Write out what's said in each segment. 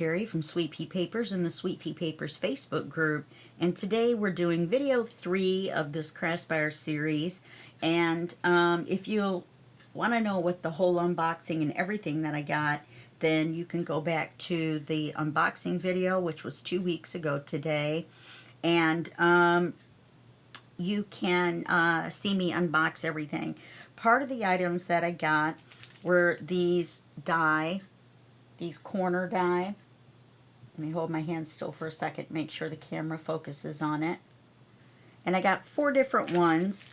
Terry from Sweet Pea Papers in the Sweet Pea Papers Facebook group, and today we're doing video 3 of this Craspire series. And if you want to know what the whole unboxing and everything that I got, then you can go back to the unboxing video, which was 2 weeks ago today, and you can see me unbox everything. Part of the items that I got were these die, these corner die. Let me hold my hand still for a second, make sure the camera focuses on it. And I got 4 different ones.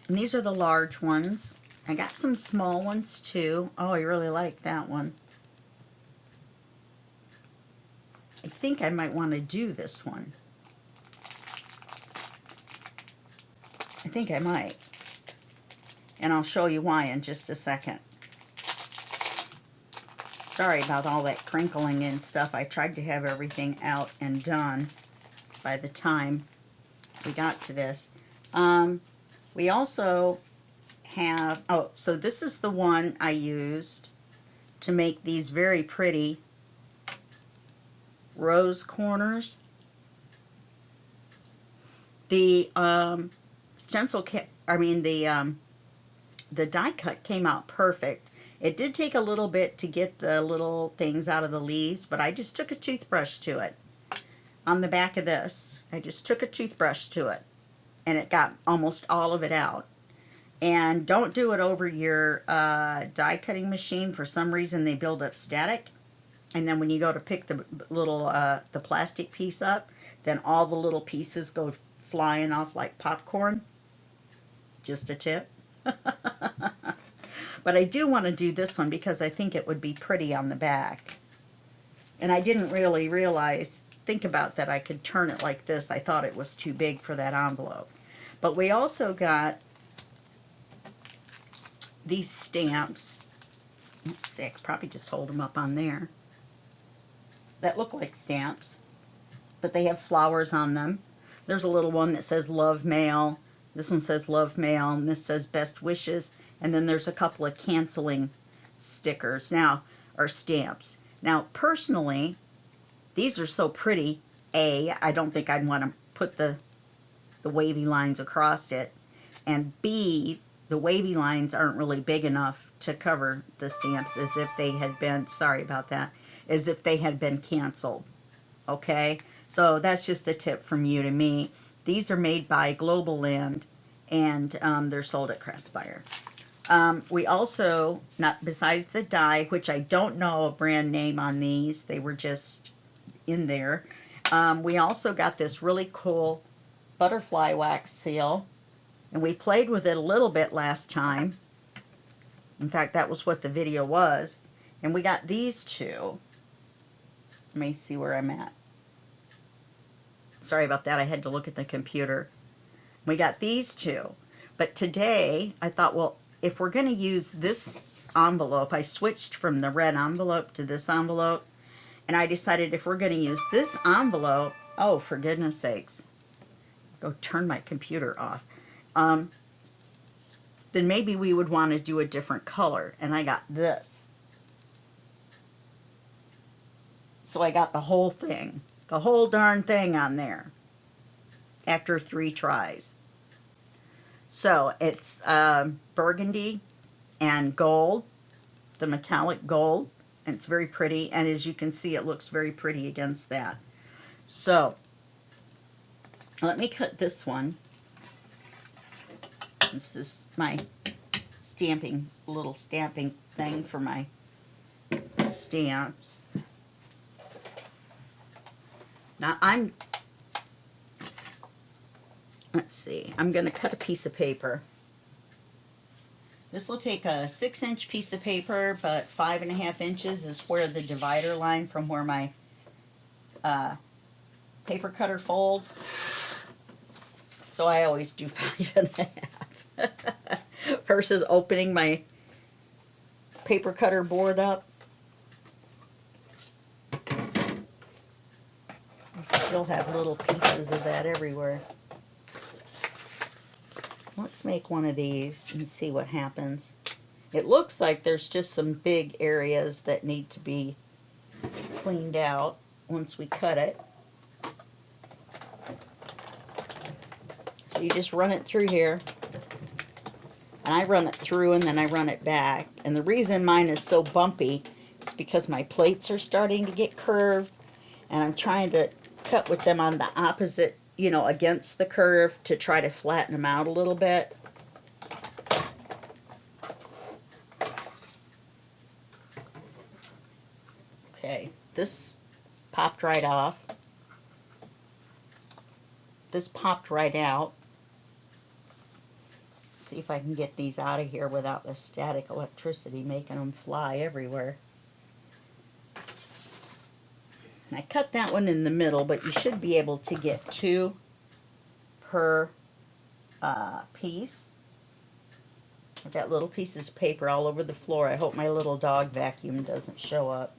And these are the large ones. I got some small ones too. Oh, I really like that one. I think I might want to do this one. I think I might. And I'll show you why in just a second. Sorry about all that crinkling and stuff. I tried to have everything out and done by the time we got to this. We also have, so this is the one I used to make these very pretty rose corners. The stencil the die cut came out perfect. It did take a little bit to get the little things out of the leaves, but I just took a toothbrush to it. On the back of this, I just took a toothbrush to it, and it got almost all of it out. And don't do it over your die cutting machine. For some reason they build up static, and then when you go to pick the little the plastic piece up, then all the little pieces go flying off like popcorn. Just a tip. But I do want to do this one because I think it would be pretty on the back. And I didn't really think about that I could turn it like this. I thought it was too big for that envelope. But we also got these stamps. Let's see, I could probably just hold them up on there. That look like stamps, but they have flowers on them. There's a little one that says Love Mail. This one says Love Mail, and this says Best Wishes. And then there's a couple of canceling stickers now, or stamps. Now, personally, these are so pretty. I don't think I'd want to put the wavy lines across it. And B, the wavy lines aren't really big enough to cover the stamps as if they had been, sorry about that, as if they had been canceled. Okay? So that's just a tip from you to me. These are made by Global Land, and they're sold at Craspire. We also, besides the die, which I don't know a brand name on these, they were just in there. We also got this really cool butterfly wax seal, and we played with it a little bit last time. In fact, that was what the video was. And we got these two. Let me see where I'm at. Sorry about that, I had to look at the computer. We got these two. But today, I thought, well, if we're going to use this envelope, I switched from the red envelope to this envelope. And I decided if we're going to use this envelope, oh, for goodness sakes, go turn my computer off. Then maybe we would want to do a different color. And I got this. So I got the whole thing. The whole darn thing on there after 3 tries. So it's burgundy and gold, the metallic gold, and it's very pretty. And as you can see, it looks very pretty against that. So let me cut this one. This is my little stamping thing for my stamps. Now let's see, I'm going to cut a piece of paper. This will take a 6-inch piece of paper, but 5.5 inches is where the divider line from where my paper cutter folds. So I always do 5.5 versus opening my paper cutter board up. I still have little pieces of that everywhere. Let's make one of these and see what happens. It looks like there's just some big areas that need to be cleaned out once we cut it. So you just run it through here. And I run it through and then I run it back. And the reason mine is so bumpy is because my plates are starting to get curved. And I'm trying to cut with them on the opposite, you know, against the curve to try to flatten them out a little bit. Okay, this popped right off. This popped right out. See if I can get these out of here without the static electricity making them fly everywhere. And I cut that one in the middle, but you should be able to get 2 per piece. I've got little pieces of paper all over the floor. I hope my little dog vacuum doesn't show up.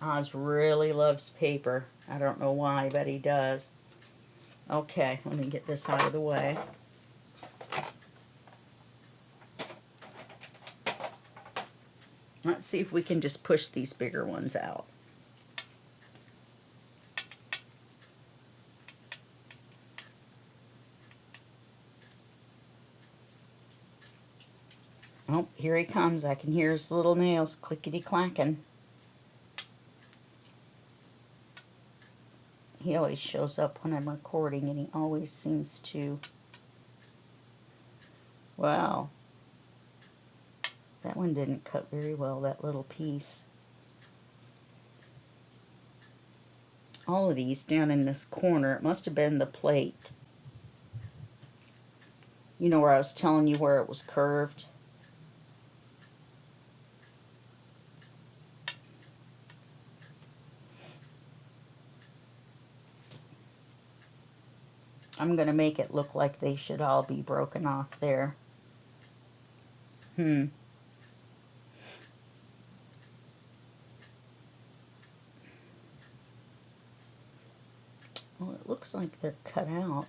Oz really loves paper. I don't know why, but he does. Okay, let me get this out of the way. Let's see if we can just push these bigger ones out. Oh, here he comes. I can hear his little nails clickety-clacking. He always shows up when I'm recording, and he always seems to... Wow. That one didn't cut very well, that little piece. All of these down in this corner, it must have been the plate. You know where I was telling you where it was curved? I'm going to make it look like they should all be broken off there. Well, it looks like they're cut out.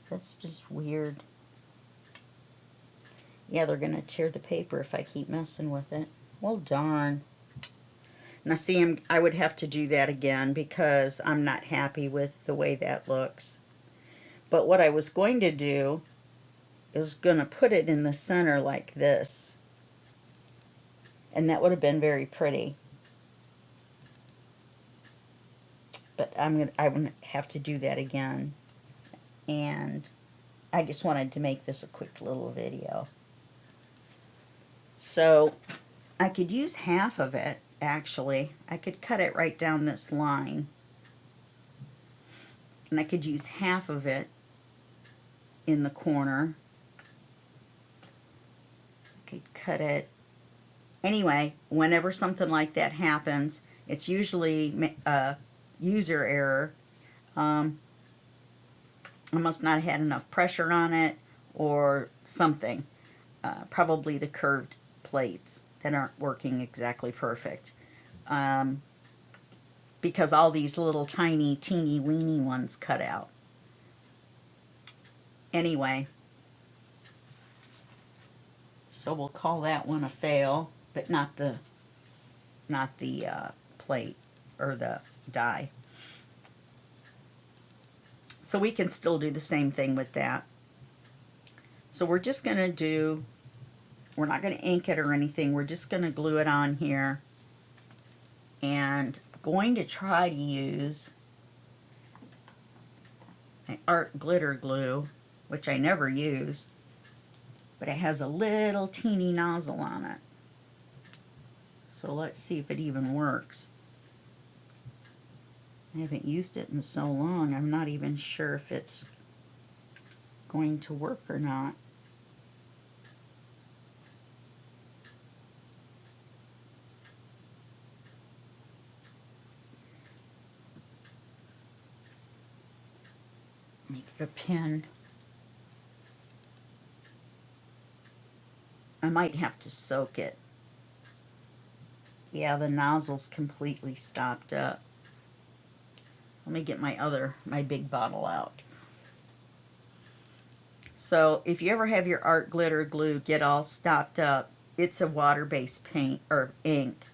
That's just weird. Yeah, they're going to tear the paper if I keep messing with it. Well, darn. Now, see, I would have to do that again because I'm not happy with the way that looks. But what I was going to do is going to put it in the center like this. And that would have been very pretty. But I would have to do that again. And I just wanted to make this a quick little video. So I could use half of it, actually. I could cut it right down this line. And I could use half of it in the corner. I could cut it. Anyway, whenever something like that happens, it's usually user error. I must not have had enough pressure on it or something. Probably the curved plates that aren't working exactly perfect. Because all these little tiny, teeny, weeny ones cut out. Anyway, so we'll call that one a fail, but not the plate or the die. So we can still do the same thing with that. So we're just going to do, we're not going to ink it or anything, we're just going to glue it on here. And I'm going to try to use my art glitter glue, which I never use, but it has a little teeny nozzle on it. So let's see if it even works. I haven't used it in so long, I'm not even sure if it's going to work or not. Make it a pin. I might have to soak it. Yeah, the nozzle's completely stopped up. Let me get my big bottle out. So if you ever have your art glitter glue get all stopped up, it's a water-based paint or ink.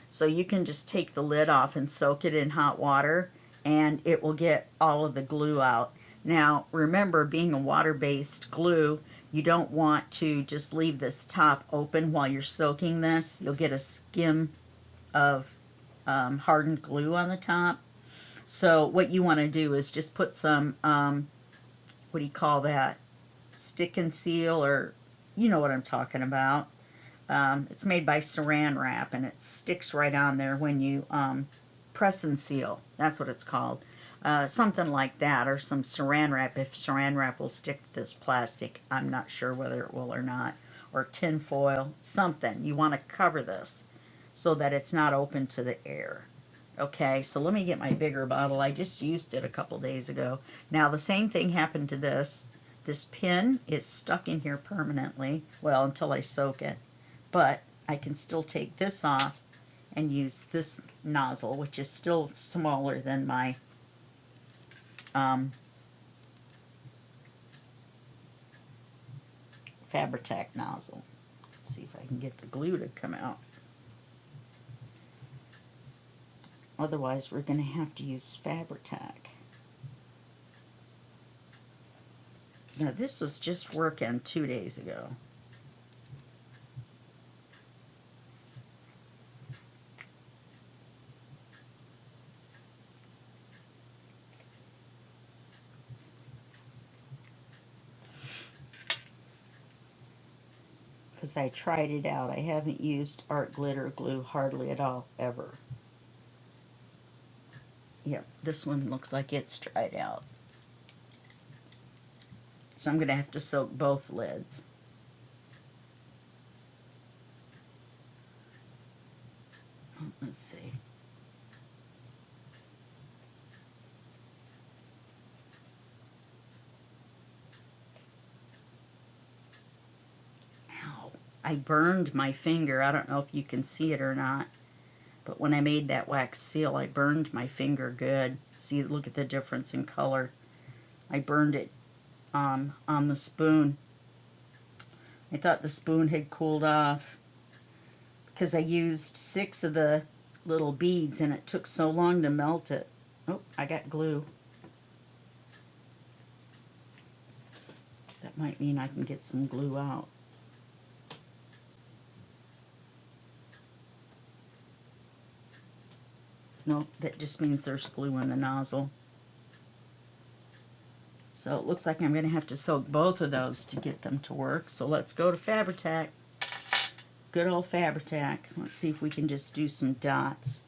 So you can just take the lid off and soak it in hot water and it will get all of the glue out. Now remember, being a water-based glue, you don't want to just leave this top open while you're soaking this. You'll get a skim of hardened glue on the top. So what you want to do is just put some, what do you call that? Stick and seal, or you know what I'm talking about. It's made by Saran Wrap and it sticks right on there when you press and seal. That's what it's called. Something like that, or some Saran Wrap, if Saran Wrap will stick to this plastic. I'm not sure whether it will or not. Or tin foil, something. You want to cover this so that it's not open to the air. Okay, so let me get my bigger bottle. I just used it a couple days ago. Now the same thing happened to this. This pin is stuck in here permanently, well, until I soak it. But I can still take this off and use this nozzle, which is still smaller than my Fabri-Tac nozzle. Let's see if I can get the glue to come out. Otherwise, we're going to have to use Fabri-Tac. Now, this was just working 2 days ago. Because I tried it out. I haven't used art glitter glue hardly at all, ever. Yep, this one looks like it's dried out. So I'm going to have to soak both lids. Let's see. Ow. I burned my finger. I don't know if you can see it or not. But when I made that wax seal, I burned my finger good. See, look at the difference in color. I burned it on the spoon. I thought the spoon had cooled off because I used 6 of the little beads and it took so long to melt it. Oh, I got glue. That might mean I can get some glue out. No, that just means there's glue in the nozzle. So it looks like I'm going to have to soak both of those to get them to work. So let's go to Fabri-Tac. Good old Fabri-Tac. Let's see if we can just do some dots.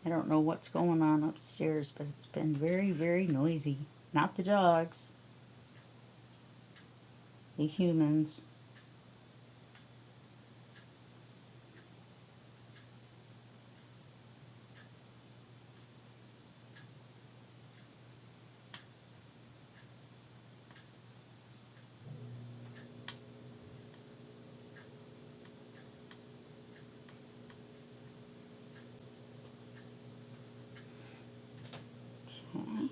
I don't know what's going on upstairs, but it's been very, very noisy. Not the dogs. The humans. Okay.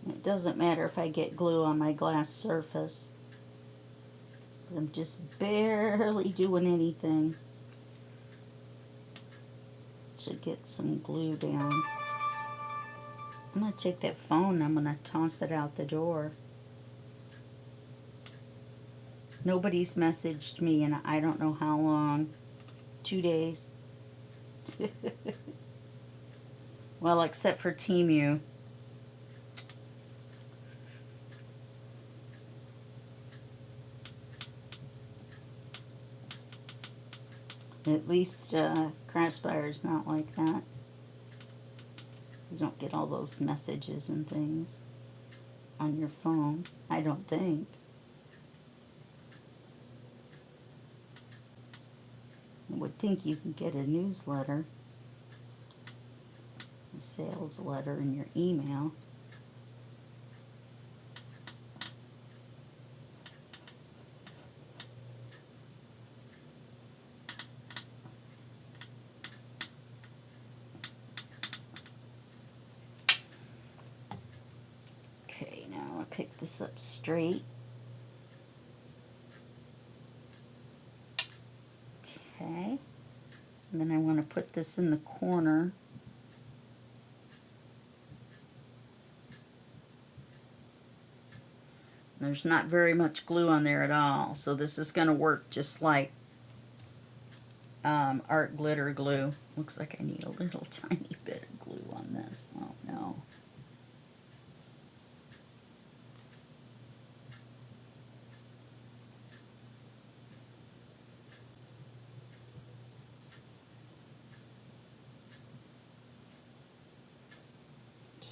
It doesn't matter if I get glue on my glass surface. But I'm just barely doing anything. Should get some glue down. I'm going to take that phone and I'm going to toss it out the door. Nobody's messaged me in I don't know how long. 2 days. Well, except for Temu. At least Craspire is not like that. You don't get all those messages and things on your phone, I don't think. I would think you can get a newsletter, a sales letter in your email. Okay, now I'll pick this up straight. Okay, and then I want to put this in the corner. There's not very much glue on there at all, so this is going to work just like art glitter glue. Looks like I need a little tiny bit of glue on this. Oh no.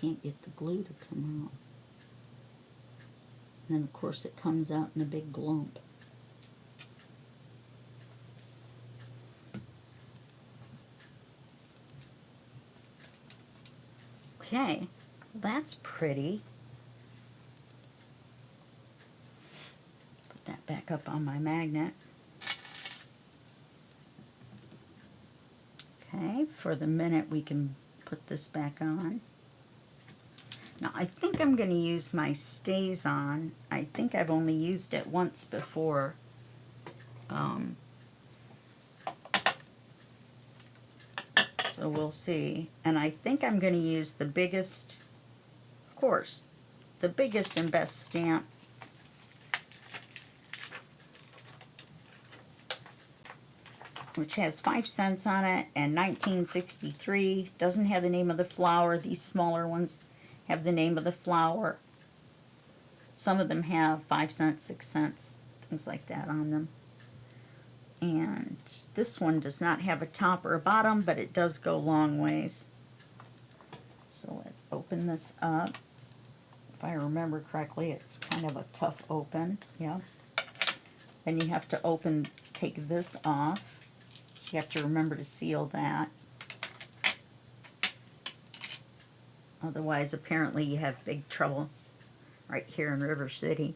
Can't get the glue to come out. And then of course it comes out in a big glump. Okay, that's pretty. Put that back up on my magnet. Okay, for the minute we can put this back on. Now I think I'm going to use my Stays On. I think I've only used it once before. So we'll see. And I think I'm going to use the biggest, of course, the biggest and best stamp. Which has 5 cents on it and 1963. Doesn't have the name of the flower. These smaller ones have the name of the flower. Some of them have 5 cents, 6 cents, things like that on them. And this one does not have a top or a bottom, but it does go long ways. So let's open this up. If I remember correctly, it's kind of a tough open. Yeah. Then you have to take this off. You have to remember to seal that. Otherwise, apparently, you have big trouble right here in River City.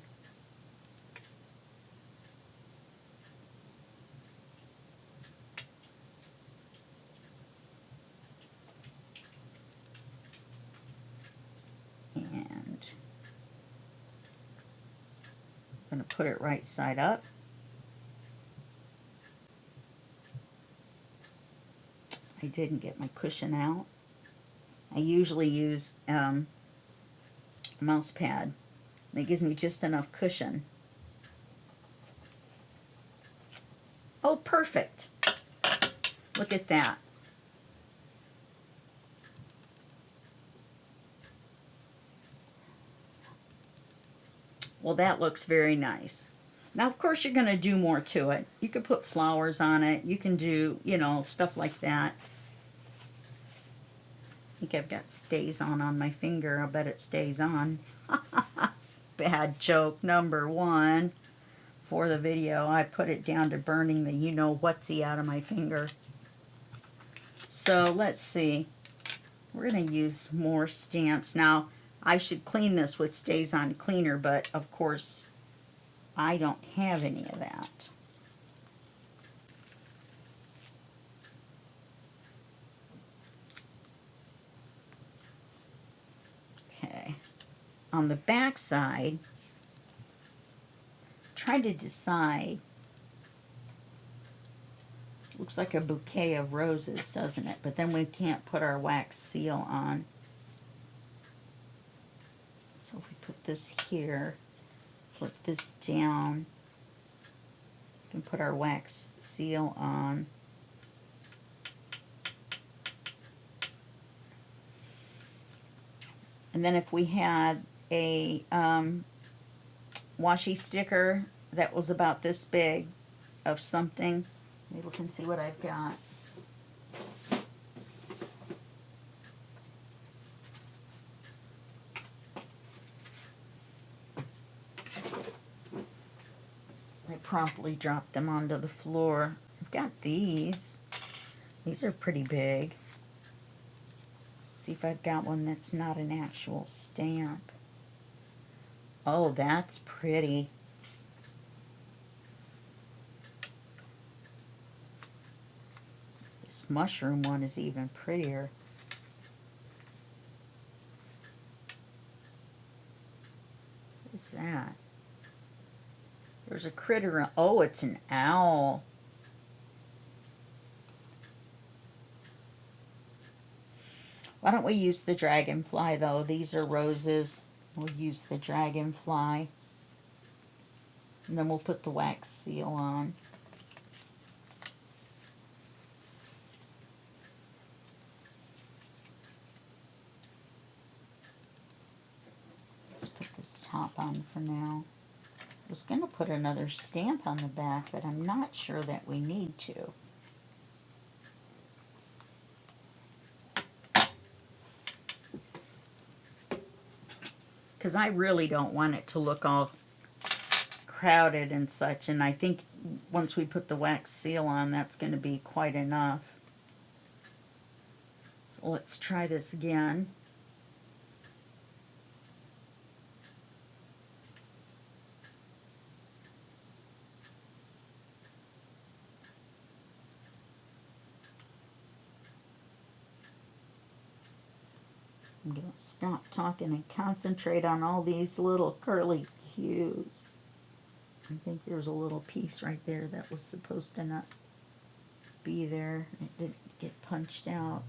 And I'm going to put it right side up. I didn't get my cushion out. I usually use a mouse pad. That gives me just enough cushion. Oh, perfect. Look at that. Well, that looks very nice. Now, of course, you're going to do more to it. You could put flowers on it. You can do, you know, stuff like that. I think I've got Stays On my finger. I bet it stays on. Bad joke number 1 for the video. I put it down to burning the you-know-whatsy out of my finger. So let's see. We're going to use more stamps. Now, I should clean this with Stays On cleaner, but of course, I don't have any of that. Okay. On the back side, try to decide. Looks like a bouquet of roses, doesn't it? But then we can't put our wax seal on. So if we put this here, flip this down, we can put our wax seal on. And then if we had a washi sticker that was about this big of something, let me look and see what I've got. I promptly dropped them onto the floor. I've got these. These are pretty big. See if I've got one that's not an actual stamp. Oh, that's pretty. This mushroom one is even prettier. What is that? There's a critter. Oh, it's an owl. Why don't we use the dragonfly, though? These are roses. We'll use the dragonfly. And then we'll put the wax seal on. Let's put this top on for now. I was going to put another stamp on the back, but I'm not sure that we need to. Because I really don't want it to look all crowded and such, and I think once we put the wax seal on, that's going to be quite enough. So let's try this again. I'm going to stop talking and concentrate on all these little curly cues. I think there's a little piece right there that was supposed to not be there. It didn't get punched out.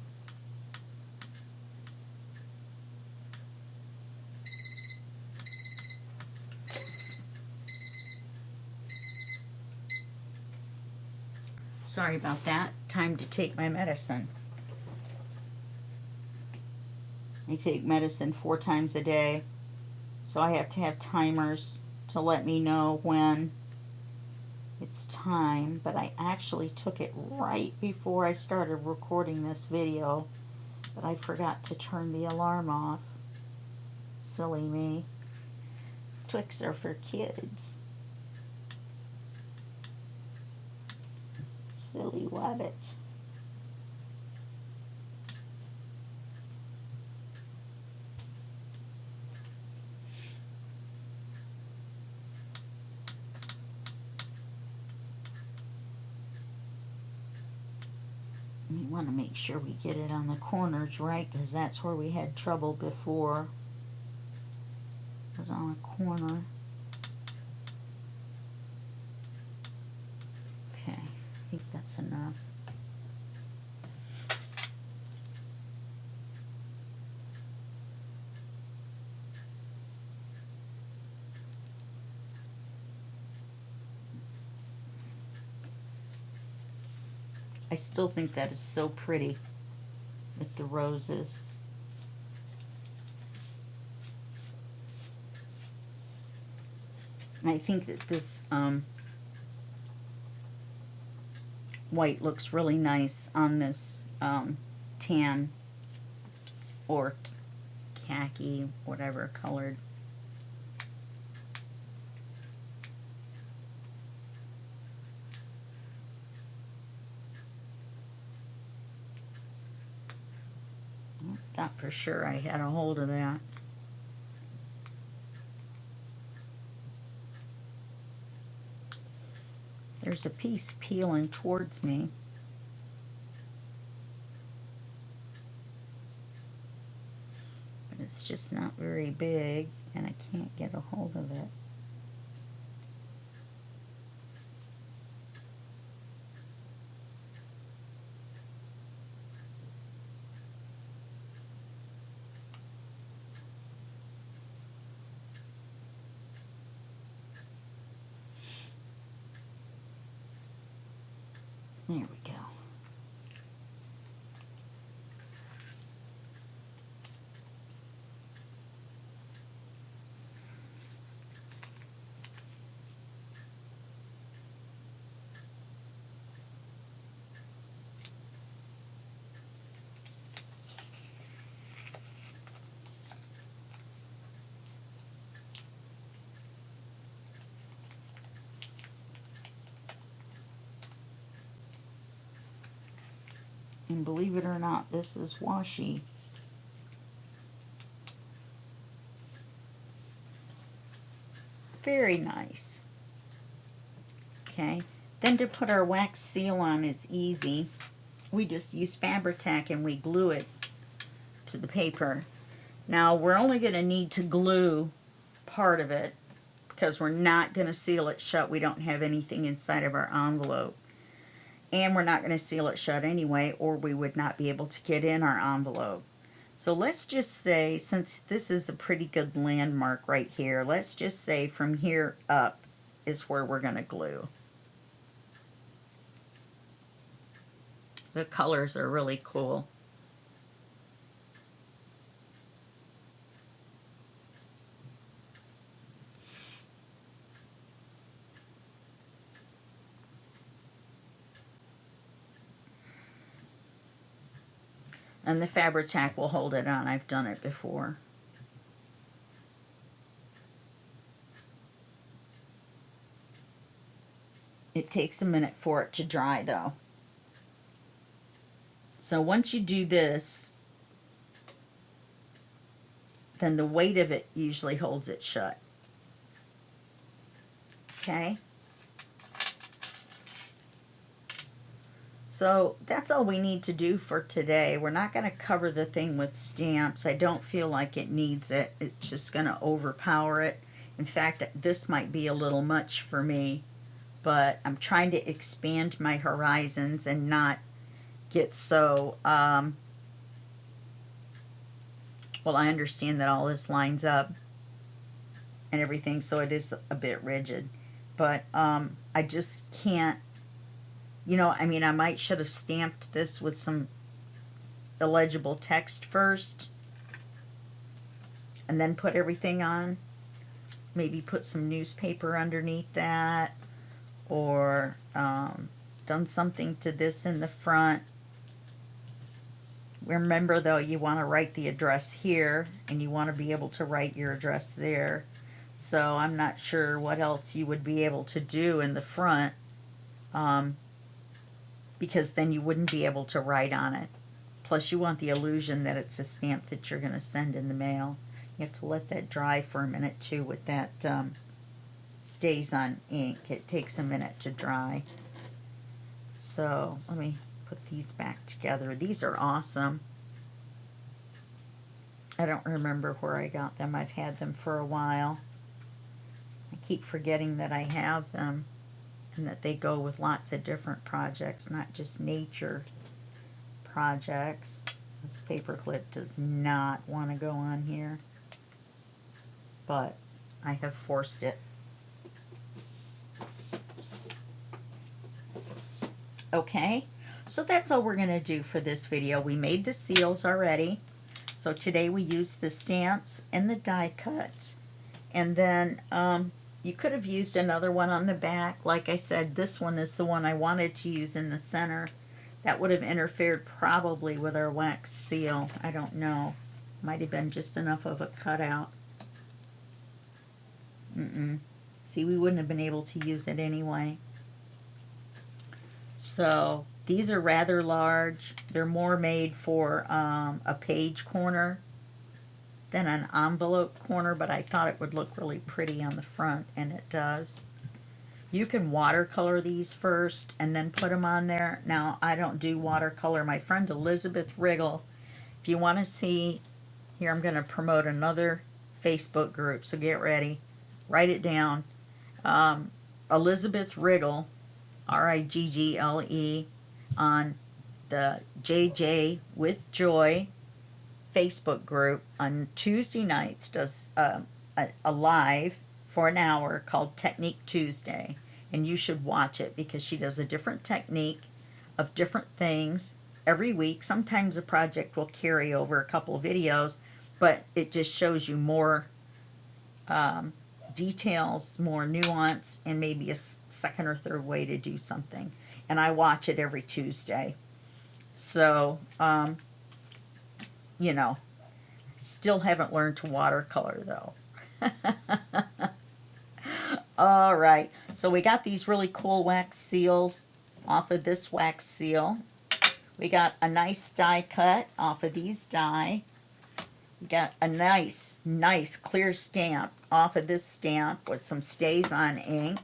Sorry about that. Time to take my medicine. I take medicine 4 times a day, so I have to have timers to let me know when it's time, but I actually took it right before I started recording this video, but I forgot to turn the alarm off. Silly me. Twix are for kids. Silly wabbit. We want to make sure we get it on the corners right, because that's where we had trouble before. It was on a corner. Okay, I think that's enough. I still think that is so pretty with the roses. And I think that this white looks really nice on this tan or khaki, whatever colored. Thought for sure I had a hold of that. There's a piece peeling towards me. But it's just not very big, and I can't get a hold of it. There we go. And believe it or not, this is washi. Very nice. Okay, then to put our wax seal on is easy. We just use Fabri-Tac and we glue it to the paper. Now we're only going to need to glue part of it because we're not going to seal it shut. We don't have anything inside of our envelope. And we're not going to seal it shut anyway, or we would not be able to get in our envelope. So let's just say, since this is a pretty good landmark right here, let's just say from here up is where we're going to glue. The colors are really cool. And the Fabri-Tac will hold it on. I've done it before. It takes a minute for it to dry though. So once you do this, then the weight of it usually holds it shut. Okay? So that's all we need to do for today. We're not going to cover the thing with stamps. I don't feel like it needs it. It's just going to overpower it. In fact, this might be a little much for me, but I'm trying to expand my horizons and not get so, well, I understand that all this lines up and everything, so it is a bit rigid. But I just can't, you know, I mean, I might should have stamped this with some illegible text first and then put everything on. Maybe put some newspaper underneath that, or done something to this in the front. Remember though, you want to write the address here and you want to be able to write your address there. So I'm not sure what else you would be able to do in the front, because then you wouldn't be able to write on it. Plus you want the illusion that it's a stamp that you're going to send in the mail. You have to let that dry for a minute too with that stays on ink. It takes a minute to dry. So let me put these back together. These are awesome. I don't remember where I got them. I've had them for a while. I keep forgetting that I have them and that they go with lots of different projects, not just nature projects. This paper clip does not want to go on here, but I have forced it. Okay, so that's all we're going to do for this video. We made the seals already. So today we used the stamps and the die cuts. And then you could have used another one on the back. Like I said, this one is the one I wanted to use in the center. That would have interfered probably with our wax seal. I don't know. Might have been just enough of a cutout. See, we wouldn't have been able to use it anyway. So these are rather large. They're more made for a page corner than an envelope corner, but I thought it would look really pretty on the front, and it does. You can watercolor these first and then put them on there. Now, I don't do watercolor. My friend Elizabeth Riggle, if you want to see, here I'm going to promote another Facebook group, so get ready. Write it down. Elizabeth Riggle, Riggle, on the JJ with Joy Facebook group on Tuesday nights does a live for an hour called Technique Tuesday, and you should watch it because she does a different technique of different things every week. Sometimes a project will carry over a couple videos, but it just shows you more details, more nuance, and maybe a second or third way to do something. And I watch it every Tuesday. So, you know, still haven't learned to watercolor though. All right, so we got these really cool wax seals off of this wax seal. We got a nice die cut off of these die. We got a nice clear stamp off of this stamp with some stays on ink.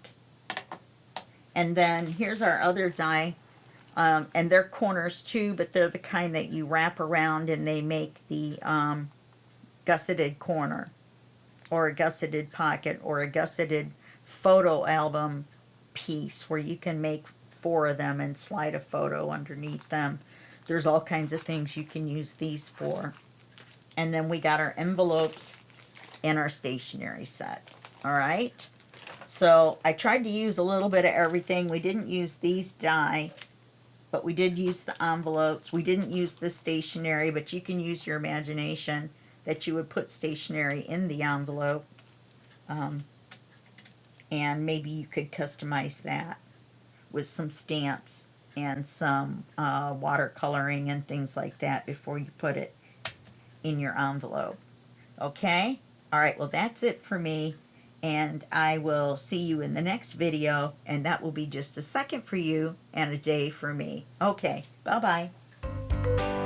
And then here's our other die. And they're corners too, but they're the kind that you wrap around and they make the gusseted corner, or a gusseted pocket, or a gusseted photo album piece where you can make 4 of them and slide a photo underneath them. There's all kinds of things you can use these for. And then we got our envelopes and our stationery set. All right. So I tried to use a little bit of everything. We didn't use these die, but we did use the envelopes. We didn't use the stationery, but you can use your imagination that you would put stationery in the envelope. And maybe you could customize that with some stamps and some watercoloring and things like that before you put it in your envelope. Okay? All right, well, that's it for me. And I will see you in the next video, and that will be just a second for you and a day for me. Okay, bye-bye.